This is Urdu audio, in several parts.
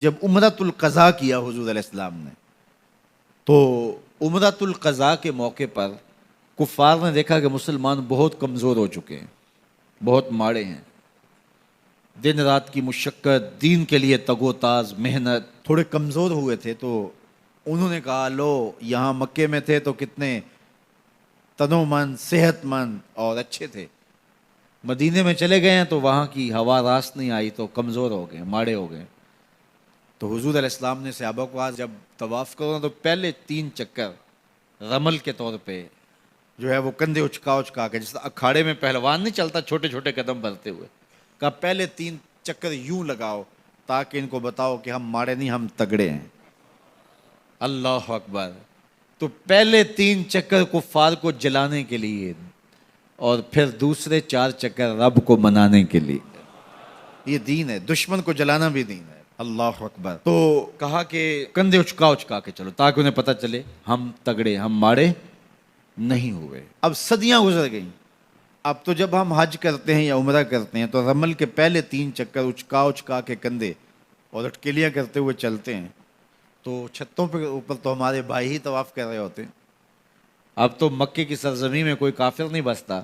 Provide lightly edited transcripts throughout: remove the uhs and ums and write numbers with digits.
جب عمرۃ القضاء کیا حضور علیہ السلام نے تو عمرۃ القضاء کے موقع پر کفار نے دیکھا کہ مسلمان بہت کمزور ہو چکے ہیں، بہت ماڑے ہیں، دن رات کی مشقت، دین کے لیے تگ و تاز، محنت، تھوڑے کمزور ہوئے تھے۔ تو انہوں نے کہا لو یہاں مکے میں تھے تو کتنے تنو مند، صحت مند اور اچھے تھے، مدینے میں چلے گئے ہیں تو وہاں کی ہوا راست نہیں آئی تو کمزور ہو گئے، ماڑے ہو گئے۔ تو حضور علیہ السلام نے صحابہ کو آج جب طواف کرو نا تو پہلے 3 چکر رمل کے طور پہ جو ہے وہ کندھے اچکا کے، جس اکھاڑے میں پہلوان نہیں چلتا چھوٹے چھوٹے قدم بڑھتے ہوئے، کہا پہلے 3 چکر یوں لگاؤ تاکہ ان کو بتاؤ کہ ہم ماڑے نہیں، ہم تگڑے ہیں۔ اللہ اکبر۔ تو پہلے 3 چکر کفار کو جلانے کے لیے اور پھر دوسرے 4 چکر رب کو منانے کے لیے۔ یہ دین ہے، دشمن کو جلانا بھی دین ہے۔ اللہ اکبر۔ تو کہا کہ کندھے اچکا کے چلو تاکہ انہیں پتہ چلے ہم تگڑے، ہم ماڑے نہیں ہوئے۔ اب صدیاں گزر گئیں، اب تو جب ہم حج کرتے ہیں یا عمرہ کرتے ہیں تو رمل کے پہلے 3 چکر اچکا کے کندھے اور اٹکلیاں کرتے ہوئے چلتے ہیں، تو چھتوں پہ اوپر تو ہمارے بھائی ہی طواف کر رہے ہوتے ہیں۔ اب تو مکے کی سرزمین میں کوئی کافر نہیں بستا،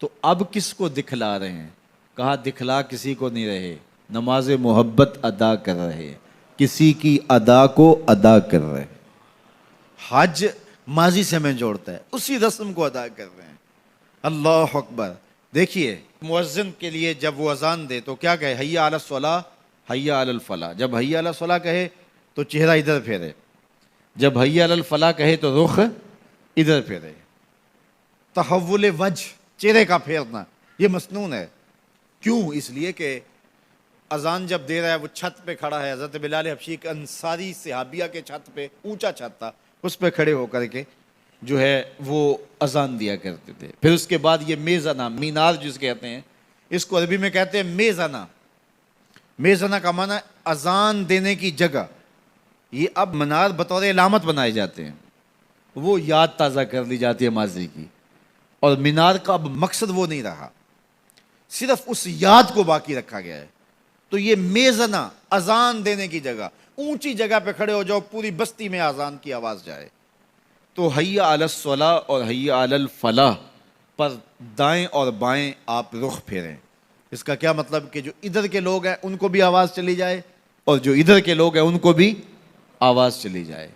تو اب کس کو دکھلا رہے ہیں؟ کہا دکھلا کسی کو نہیں رہے، نماز محبت ادا کر رہے، کسی کی ادا کو ادا کر رہے۔ حج ماضی سے میں جوڑتا ہے، اسی رسم کو ادا کر رہے ہیں۔ اللہ اکبر۔ دیکھیے مؤذن کے لیے جب وہ اذان دے تو کیا کہے؟ حی علی الصلاۃ، حی علی الفلاح۔ جب حی علی الصلاۃ کہے تو چہرہ ادھر پھیرے، جب حی علی الفلاح کہے تو رخ ادھر پھیرے۔ تحول وجہ، چہرے کا پھیرنا، یہ مسنون ہے۔ کیوں؟ اس لیے کہ اذان جب دے رہا ہے وہ چھت پہ کھڑا ہے، حضرت بلال حبشی ایک انصاری صحابیہ کے چھت پہ، اونچا چھت تھا، اس پہ کھڑے ہو کر کے جو ہے وہ اذان دیا کرتے تھے۔ پھر اس کے بعد یہ میزانہ، مینار جس کہتے ہیں، اس کو عربی میں کہتے ہیں میزانہ۔ میزانہ کا معنی اذان دینے کی جگہ۔ یہ اب منار بطور علامت بنائے جاتے ہیں، وہ یاد تازہ کر لی جاتی ہے ماضی کی، اور مینار کا اب مقصد وہ نہیں رہا، صرف اس یاد کو باقی رکھا گیا ہے۔ تو یہ میزانہ، اذان دینے کی جگہ، اونچی جگہ پہ کھڑے ہو جاؤ، پوری بستی میں اذان کی آواز جائے۔ تو حی علی الصلاۃ اور حی علی الفلاح پر دائیں اور بائیں آپ رخ پھیریں۔ اس کا کیا مطلب کہ جو ادھر کے لوگ ہیں ان کو بھی آواز چلی جائے اور جو ادھر کے لوگ ہیں ان کو بھی آواز چلی جائے۔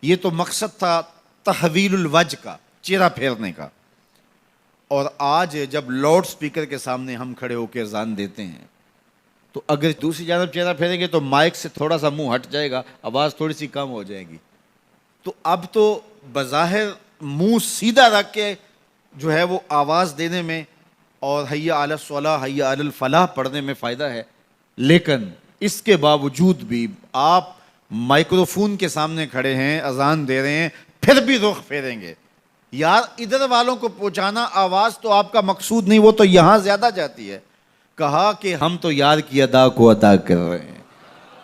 یہ تو مقصد تھا تحویل الوجہ کا، چہرہ پھیرنے کا۔ اور آج جب لاؤڈ سپیکر کے سامنے ہم کھڑے ہو کے اذان دیتے ہیں تو اگر دوسری جانب چہرہ پھیریں گے تو مائک سے تھوڑا سا منہ ہٹ جائے گا، آواز تھوڑی سی کم ہو جائے گی۔ تو اب تو بظاہر منہ سیدھا رکھ کے جو ہے وہ آواز دینے میں اور حی علی الصلاۃ، حی علی الفلاح پڑھنے میں فائدہ ہے، لیکن اس کے باوجود بھی آپ مائکروفون کے سامنے کھڑے ہیں، اذان دے رہے ہیں، پھر بھی رخ پھیریں گے۔ یار ادھر والوں کو پہنچانا آواز تو آپ کا مقصود نہیں، وہ تو یہاں زیادہ جاتی ہے۔ کہا کہ ہم تو یار کی ادا کو ادا کر رہے ہیں۔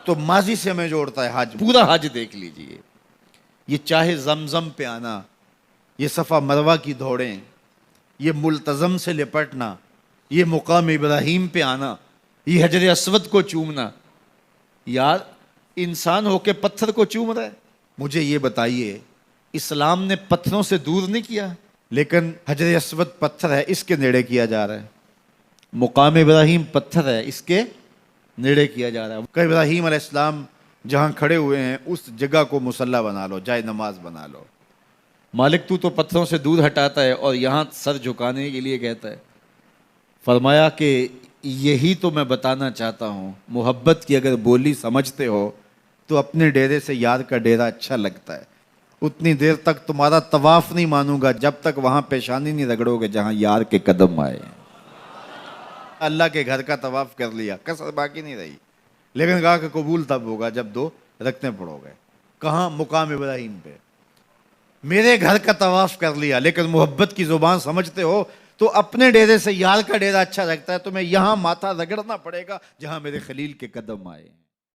تو ماضی سے ہمیں جوڑتا ہے حج، پورا حج دیکھ لیجئے۔ یہ چاہے زمزم پہ آنا، یہ صفا مروہ کی دوڑیں، یہ ملتزم سے لپٹنا، یہ مقام ابراہیم پہ آنا، یہ حجر اسود کو چومنا۔ یار انسان ہو کے پتھر کو چوم رہا ہے۔ مجھے یہ بتائیے، اسلام نے پتھروں سے دور نہیں کیا، لیکن حجر اسود پتھر ہے، اس کے نیڑے کیا جا رہا ہے۔ مقام ابراہیم پتھر ہے، اس کے نیڑے کیا جا رہا ہے۔ کہ ابراہیم علیہ السلام جہاں کھڑے ہوئے ہیں اس جگہ کو مصلی بنا لو، جائے نماز بنا لو۔ مالک تو پتھروں سے دور ہٹاتا ہے اور یہاں سر جھکانے کے لیے کہتا ہے۔ فرمایا کہ یہی تو میں بتانا چاہتا ہوں، محبت کی اگر بولی سمجھتے ہو تو اپنے ڈیرے سے یار کا ڈیرا اچھا لگتا ہے۔ اتنی دیر تک تمہارا طواف نہیں مانوں گا جب تک وہاں پیشانی نہیں رگڑو گے جہاں یار کے قدم آئے۔ اللہ کے گھر کا طواف کر لیا، کسر باقی نہیں رہی، لیکن کہا کہ قبول تب ہوگا جب 2 رکعتیں پڑھو گے۔ کہاں؟ مقام ابراہیم پہ۔ میرے گھر کا طواف کر لیا، لیکن محبت کی زبان سمجھتے ہو تو اپنے ڈیرے سے یار کا ڈیرا اچھا لگتا ہے، تمہیں یہاں ماتھا رگڑنا پڑے گا جہاں میرے خلیل کے قدم آئے۔